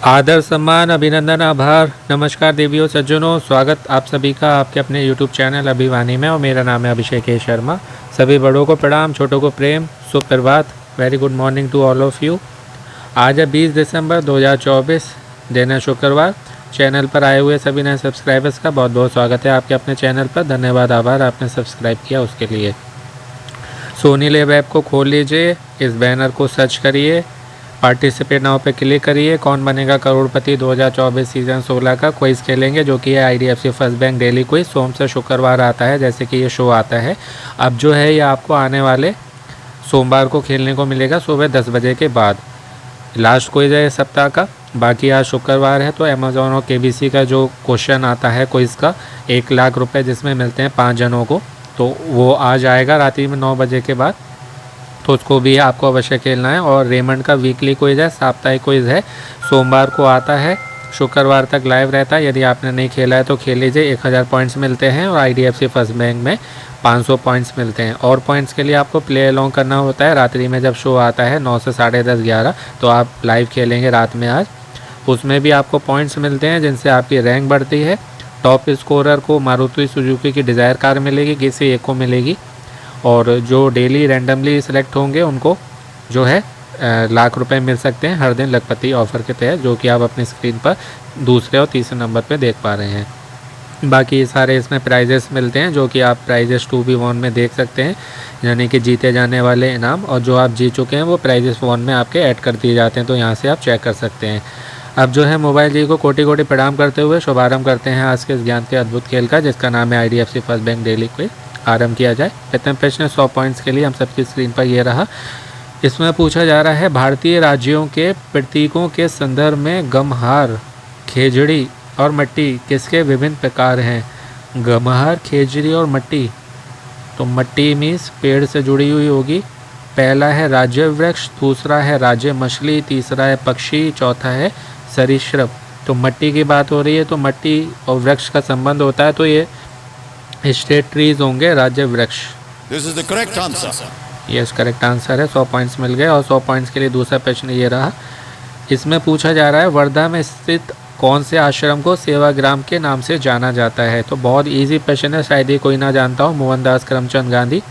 आदर सम्मान अभिनंदन आभार नमस्कार देवियों सज्जनों, स्वागत आप सभी का आपके अपने YouTube चैनल अभिवानी में। और मेरा नाम है अभिषेक शर्मा। सभी बड़ों को प्रणाम, छोटों को प्रेम, सुप्रभात, very good morning to all of you. आज है 20 दिसंबर 2024, दिन है शुक्रवार। चैनल पर आए हुए सभी नए सब्सक्राइबर्स का बहुत बहुत स्वागत है आपके अपने चैनल पर। धन्यवाद, आभार आपने सब्सक्राइब किया उसके लिए। सोनी लेब ऐप को खोल लीजिए, इस बैनर को सर्च करिए, पार्टिसिपेट नाउ पे क्लिक करिए। कौन बनेगा करोड़पति 2024 सीजन 16 का क्विज़ खेलेंगे, जो कि है IDFC first bank daily quiz. सोम से शुक्रवार आता है, जैसे कि ये शो आता है। अब जो है ये आपको आने वाले सोमवार को खेलने को मिलेगा सुबह 10 बजे के बाद। लास्ट क्विज है इस सप्ताह का। बाकी आज शुक्रवार है तो अमेजोन और KBC का जो क्वेश्चन आता है क्विज़ का 1 लाख रुपये जिसमें मिलते हैं 5 जनों को, तो वो आज आएगा रात्रि में 9 बजे के बाद। तो उसको भी आपको अवश्य खेलना है। और रेमंड का वीकली क्विज है, साप्ताहिक क्विज है, सोमवार को आता है, शुक्रवार तक लाइव रहता है। यदि आपने नहीं खेला है तो खेल लीजिए। 1000 पॉइंट्स मिलते हैं और IDFC फर्स्ट बैंक में 500 पॉइंट्स मिलते हैं। और पॉइंट्स के लिए आपको प्ले अलॉन्ग करना होता है। रात्रि में जब शो आता है 9 से 10:30 11, तो आप लाइव खेलेंगे रात में आज, उसमें भी आपको पॉइंट्स मिलते हैं जिनसे आपकी रैंक बढ़ती है। टॉप स्कोरर को मारुति सुजुकी की डिज़ायर कार मिलेगी, किसी एक को मिलेगी। और जो डेली रैंडमली सिलेक्ट होंगे उनको जो है लाख रुपए मिल सकते हैं हर दिन लखपति ऑफ़र के तहत, जो कि आप अपनी स्क्रीन पर दूसरे और तीसरे नंबर पे देख पा रहे हैं। बाकी ये सारे इसमें प्राइजेस मिलते हैं, जो कि आप प्राइजेस 2v1 में देख सकते हैं, यानी कि जीते जाने वाले इनाम। और जो आप जीत चुके हैं वो प्राइजेस 1 में आपके ऐड कर दिए जाते हैं, तो यहाँ से आप चेक कर सकते हैं। अब जो है मोबाइल जी को कोटि कोटि प्रणाम करते हुए शुभारंभ करते हैं आज के इस ज्ञान के अद्भुत खेल का, जिसका नाम है IDFC first bank daily quiz. आरंभ किया जाए। प्रथम प्रश्न 100 पॉइंट्स के लिए हम सबकी स्क्रीन पर ये रहा। इसमें पूछा जा रहा है, भारतीय राज्यों के प्रतीकों के संदर्भ में गमहार, खेजड़ी और मट्टी किसके विभिन्न प्रकार हैं? गमहार, खेजड़ी और मट्टी। तो मट्टी मीन्स पेड़ से जुड़ी हुई होगी। पहला है राज्य वृक्ष, दूसरा है राज्य मछली, तीसरा है पक्षी, चौथा है सरीसृप। तो मट्टी की बात हो रही है, तो मट्टी और वृक्ष का संबंध होता है, तो ये स्टेट ट्रीज होंगे राज्य वृक्ष। This is the correct answer. Yes, correct answer है। 100 पॉइंट्स मिल गए। और 100 पॉइंट्स के लिए दूसरा प्रश्न ये रहा। इसमें पूछा जा रहा है, वर्धा में स्थित कौन से आश्रम को सेवाग्राम के नाम से जाना जाता है? तो बहुत इजी प्रश्न है, शायद ही कोई ना जानता हो। मोहनदास करमचंद गांधी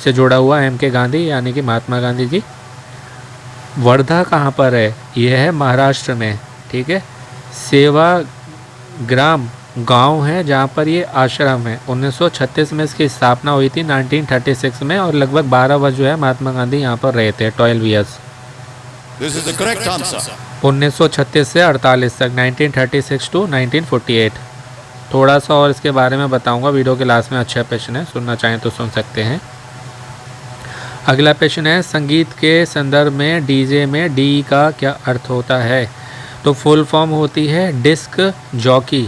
से जुड़ा हुआ MK गांधी, यानी कि महात्मा गांधी जी। वर्धा कहाँ पर है? यह है महाराष्ट्र में, ठीक है। सेवाग्राम गांव है जहाँ पर ये आश्रम है। 1936 में इसकी स्थापना हुई थी, 1936 में, और लगभग 12 वर्ष जो है महात्मा गांधी यहाँ पर रहे थे, 12 years. This is the correct answer. 1936 से 48 तक, 1936 टू 1948। थोड़ा सा और इसके बारे में बताऊंगा वीडियो के लास्ट में। अच्छा प्रश्न है, सुनना चाहें तो सुन सकते हैं। अगला प्रश्न है, संगीत के संदर्भ में DJ में D का क्या अर्थ होता है? तो फुल फॉर्म होती है डिस्क जॉकी।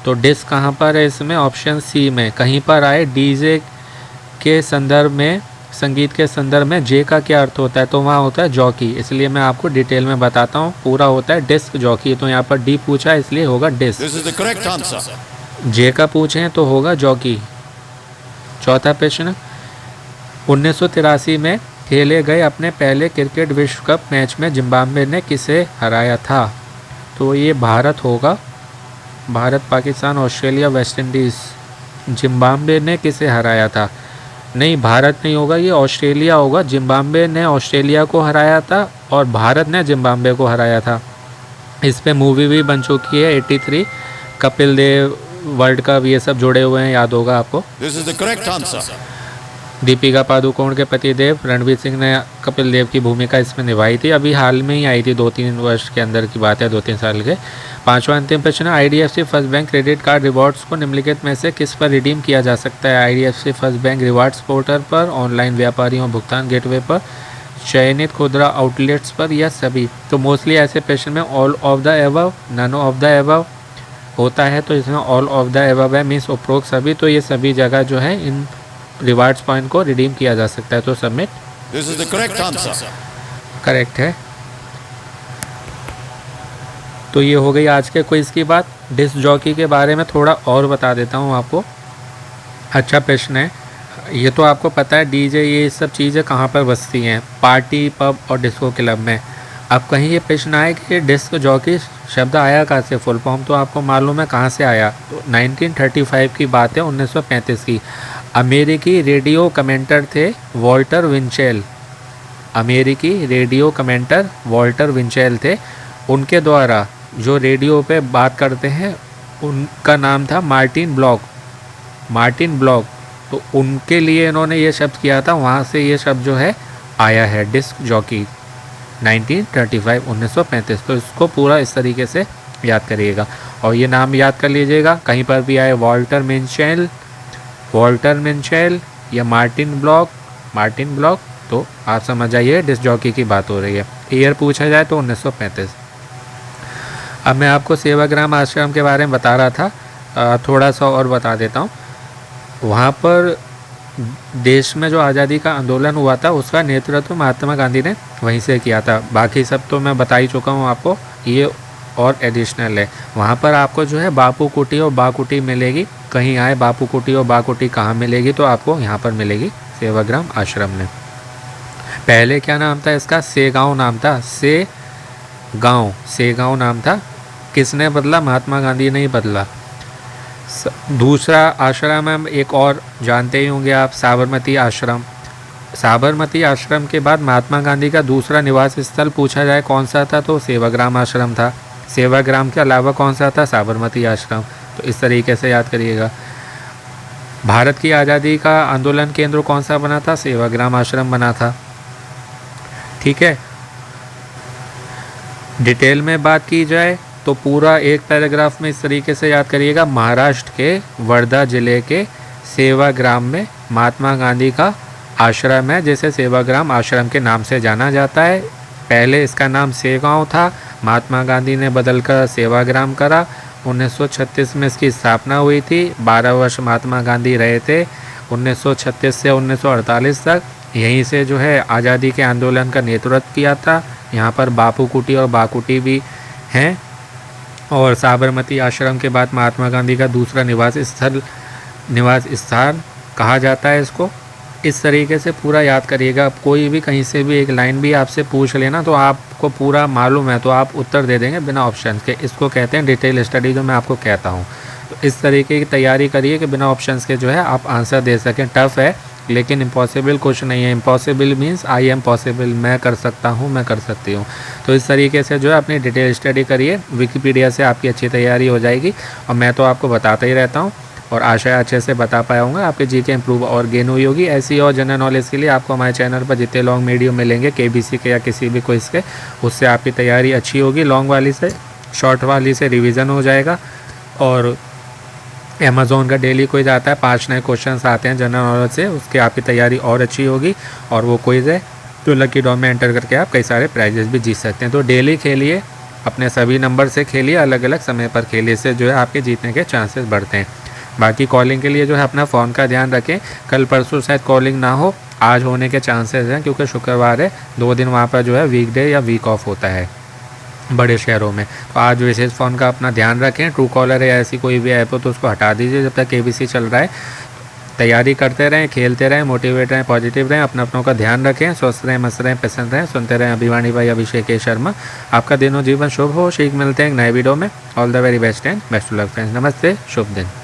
तो डिस्क कहाँ पर है इसमें? ऑप्शन C में। कहीं पर आए DJ के संदर्भ में, संगीत के संदर्भ में J का क्या अर्थ होता है? तो वहाँ होता है जॉकी। इसलिए मैं आपको डिटेल में बताता हूँ। पूरा होता है डिस्क जॉकी। तो यहाँ पर D पूछा है, इसलिए होगा disc. This is the correct answer. J का पूछें तो होगा जॉकी। चौथा प्रश्न, 1983 में खेले गए अपने पहले क्रिकेट विश्व कप मैच में जिम्बाब्वे ने किसे हराया था? तो ये भारत होगा। Bharat, Pakistan, Australia, West Indies. Zimbabwe ने किसे हराया था? नहीं, भारत नहीं होगा, ये ऑस्ट्रेलिया होगा। जिम्बाब्वे ने ऑस्ट्रेलिया को हराया था और भारत ने जिम्बाब्वे को हराया था। इस पे मूवी भी बन चुकी है, 83, कपिल देव, वर्ल्ड कप, ये सब जुड़े हुए हैं, याद होगा आपको। This is the correct answer. Deepika Padukone के पतिदेव रणवीर सिंह ने कपिल देव की भूमिका इसमें निभाई थी। अभी हाल में ही आई थी, 2-3 वर्ष के अंदर की बात है, 2-3 साल के। पांचवा अंतिम प्रश्न, IDFC first bank credit card rewards को निम्नलिखित में से किस पर रिडीम किया जा सकता है? IDFC first bank rewards portal पर, ऑनलाइन व्यापारियों भुगतान गेटवे पर, चयनित खुदरा आउटलेट्स पर, या सभी? तो मोस्टली ऐसे प्रश्न में all of the above, none of the above होता है, तो इसमें ऑल ऑफ द एबव है, मीन्स उपरोक्त सभी। तो ये सभी जगह जो है इन रिवार्ड्स पॉइंट को रिडीम किया जा सकता है। तो submit. This is the correct answer. Correct है। तो ये हो गई आज के क्विज की बात। डिस्क जॉकी के बारे में थोड़ा और बता देता हूँ आपको। अच्छा प्रश्न है, ये तो आपको पता है DJ ये सब चीज़ें कहाँ पर बसती हैं? पार्टी, पब और डिस्को क्लब में। अब कहीं ये प्रश्न आए कि डिस्क जॉकी शब्द आया कहाँ से, फुल फॉर्म तो आपको मालूम है कहाँ से आया। तो 1935 की बात है, 1935 की। अमेरिकी रेडियो कमेंटर थे वॉल्टर विंचेल। अमेरिकी रेडियो कमेंटर वॉल्टर विंचेल थे। उनके द्वारा जो रेडियो पे बात करते हैं उनका नाम था मार्टिन ब्लॉक। मार्टिन ब्लॉक, तो उनके लिए इन्होंने ये शब्द किया था, वहाँ से ये शब्द जो है आया है डिस्क जॉकी। 1935 1935। तो इसको पूरा इस तरीके से याद करिएगा और ये नाम याद कर लीजिएगा। कहीं पर भी आए वॉल्टर मिंचेल या मार्टिन ब्लॉक, तो आप समझ जाइए डिस्क जॉकी की बात हो रही है। ईयर पूछा जाए तो 1935। अब मैं आपको सेवाग्राम आश्रम के बारे में बता रहा था, थोड़ा सा और बता देता हूँ। वहाँ पर देश में जो आज़ादी का आंदोलन हुआ था उसका नेतृत्व महात्मा गांधी ने वहीं से किया था। बाकी सब तो मैं बता ही चुका हूँ आपको, ये और एडिशनल है। वहाँ पर आपको जो है बापू कुटी और बाकुटी मिलेगी। कहीं आए बापू कुटी और बाकुटी कहाँ मिलेगी, तो आपको यहाँ पर मिलेगी सेवाग्राम आश्रम में। पहले क्या नाम था इसका, सेगांव नाम था। सेगांव नाम था। किसने बदला, महात्मा गांधी ने ही बदला। दूसरा आश्रम हम एक और जानते ही होंगे आप, साबरमती आश्रम। साबरमती आश्रम के बाद महात्मा गांधी का दूसरा निवास स्थल पूछा जाए कौन सा था, तो सेवाग्राम आश्रम था। सेवाग्राम के अलावा कौन सा था, साबरमती आश्रम। तो इस तरीके से याद करिएगा। भारत की आज़ादी का आंदोलन केंद्र कौन सा बना था, सेवाग्राम आश्रम बना था। ठीक है, डिटेल में बात की जाए तो पूरा एक पैराग्राफ में इस तरीके से याद करिएगा। महाराष्ट्र के वर्धा जिले के सेवाग्राम में महात्मा गांधी का आश्रम है, जिसे सेवाग्राम आश्रम के नाम से जाना जाता है। पहले इसका नाम सेगांव था, महात्मा गांधी ने बदलकर सेवाग्राम करा। 1936 में इसकी स्थापना हुई थी। 12 वर्ष महात्मा गांधी रहे थे, 1936 से 1948 तक। यहीं से जो है आज़ादी के आंदोलन का नेतृत्व किया था। यहाँ पर बापू कुटी और बाकुटी भी हैं। और साबरमती आश्रम के बाद महात्मा गांधी का दूसरा निवास स्थान कहा जाता है इसको। इस तरीके से पूरा याद करिएगा। कोई भी कहीं से भी एक लाइन भी आपसे पूछ लेना तो आपको पूरा मालूम है तो आप उत्तर दे देंगे बिना ऑप्शन के। इसको कहते हैं डिटेल स्टडी, जो मैं आपको कहता हूँ। तो इस तरीके की तैयारी करिए कि बिना ऑप्शंस के जो है आप आंसर दे सकें। टफ़ है लेकिन इम्पॉसिबल कुछ नहीं है। Impossible means I am possible, मैं कर सकता हूँ, मैं कर सकती हूँ। तो इस तरीके से जो है अपनी डिटेल स्टडी करिए। विकिपीडिया से आपकी अच्छी तैयारी हो जाएगी और मैं तो आपको बताता ही रहता हूँ और आशा है अच्छे से बता पाया हूँ। आपके जीके इंप्रूव और गेन हुई होगी। ऐसी और जनरल नॉलेज के लिए आपको हमारे चैनल पर जितने लॉन्ग वीडियो मिलेंगे केबीसी के या किसी भी क्विज के, उससे आपकी तैयारी अच्छी होगी। लॉन्ग वाली से, शॉर्ट वाली से रिवीजन हो जाएगा। और अमेज़ॉन का डेली क्विज आता है, 5 नए क्वेश्चंस आते हैं जनरल नॉलेज से, उसकी आपकी तैयारी और अच्छी होगी। और वो क्विज है तो लकी ड्रॉ में एंटर करके आप कई सारे प्राइजेस भी जीत सकते हैं। तो डेली खेलिए, अपने सभी नंबर से खेलिए, अलग अलग समय पर खेलिए, इससे जो है आपके जीतने के चांसेस बढ़ते हैं। बाकी कॉलिंग के लिए जो है अपना फ़ोन का ध्यान रखें। कल परसों शायद कॉलिंग ना हो, आज होने के चांसेस हैं क्योंकि शुक्रवार है। 2 दिन वहाँ पर जो है वीकडे या वीक ऑफ होता है बड़े शहरों में। तो आज विशेष फ़ोन का अपना ध्यान रखें। ट्रू कॉलर या ऐसी कोई भी ऐप हो तो उसको हटा दीजिए जब तक केबीसी चल रहा है। तैयारी करते रहें, खेलते रहें, मोटिवेट रहें, पॉजिटिव रहें, अपनों का ध्यान रखें। स्वस्थ रहें, मस्त रहें, पसंद रहें, सुनते रहें अभिवाणी भाई अभिषेक के शर्मा। आपका दिनों जीवन शुभ हो। शीघ्र मिलते हैं एक नए वीडियो में। All the very best and best of luck friends. नमस्ते, शुभ दिन।